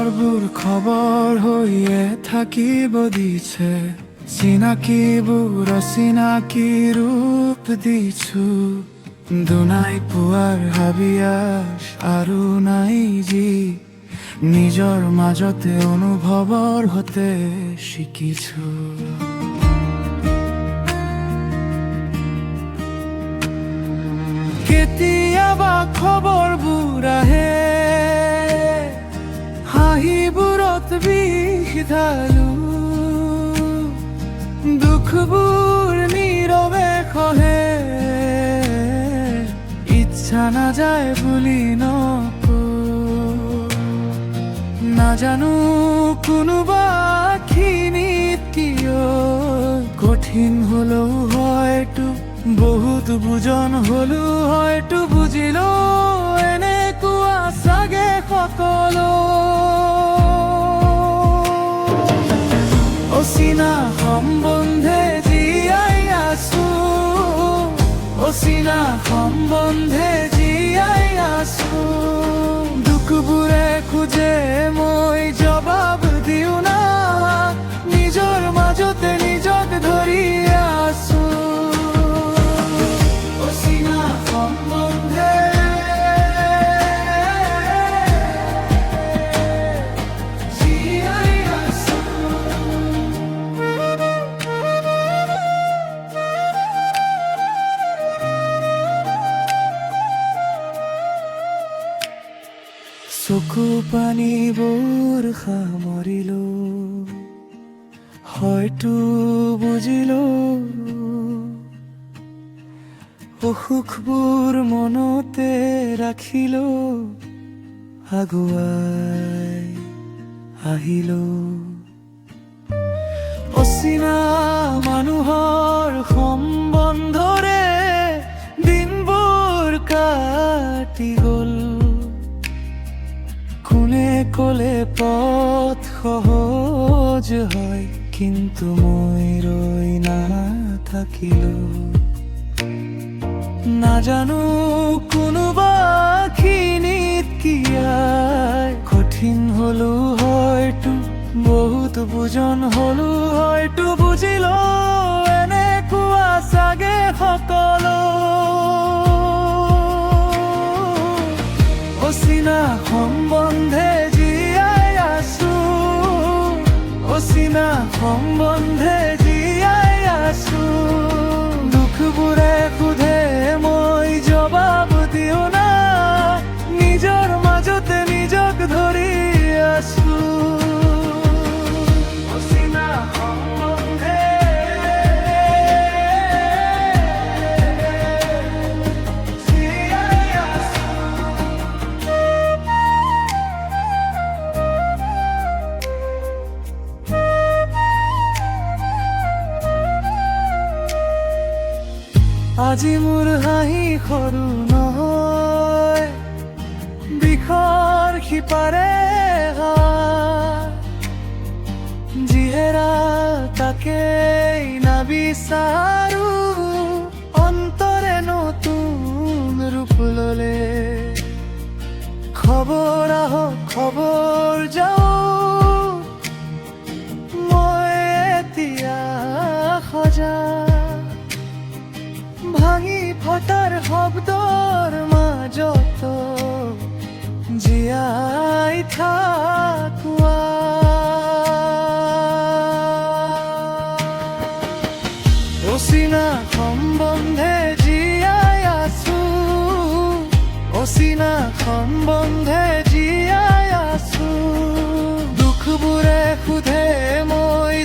খবৰবোৰ খবৰ হৈয়ে থাকিব দিছে, চিনাকিবোৰ অচিনাকি ৰূপ দিছো। দুনাই পোৱাৰ হাবিয়াস আৰু নাই যি, নিজৰ মাজতে অনুভৱৰ হতে শিকিছো। কেতিয়াবা খবৰবোৰ আহে, হাঁহিবোৰত বিষ ঢালো, দুখবোৰ নীৰৱে সহে, ইচ্ছা নাযায় বুলি নাজানো কোনোবা খিনিত কিয় কঠিন হলেও হয়তো, বহুত বুজন হলেও হয়তো বুজিলো এনেকুৱা চাগে সকলো। অচিনা সম্বন্ধে জীয়াই আছো, অচিনা সম্বন্ধে জীয়াই আছো। দুখবোৰে খোজে মই জবাব দিও না, নিজৰ মাজতে নিজক ধৰি আছো। অচিনা সম্বন্ধে জীয়াই আছো। চকু পানীবোৰ সামৰিলো, হয়তো বুজিলো অসুখবোৰ মনতে ৰাখিলো, আগুৱাই আহিলো। অচিনা মানুহৰ সম্বন্ধৰে দিনবোৰ কাটি গল, কোনে ক'লে পথ সহজ হয়, কিন্তু মই ৰৈ নাথাকিলো। নাজানো কোনোবা খিনিত কিয়াই কঠিন হলো হয়তো, বহুত বুজন হলো হয়তো বুজিলো এনেকুৱা চাগে সকলো। অচিনা সম্বন্ধে জীয়াই আছো, অচিনা সম্বন্ধে জীয়াই আছো। দুখবোৰে সোধে মই জবাব দিও না, নিজৰ মাজতে নিজক ধৰি আছো। অচিনা সম্বন্ধে জীয়াই আছো। আজি মোৰ হাঁহি সৰু নহয়, বিষৰ সিপাৰে যিহেৰা তাকেই নাবিচাৰো, অন্তৰে নতুন ৰূপ ললে। খবৰ আহক খবৰ যাওক, মই এতিয়া সজা। ভাঙি ফটাৰ শব্দৰ মাজত জীয়াই থাকোৱা। অচিনা সম্বন্ধে জীয়াই আছো, অচিনা সম্বন্ধে জীয়াই আছো। দুখবোৰে সোধে মই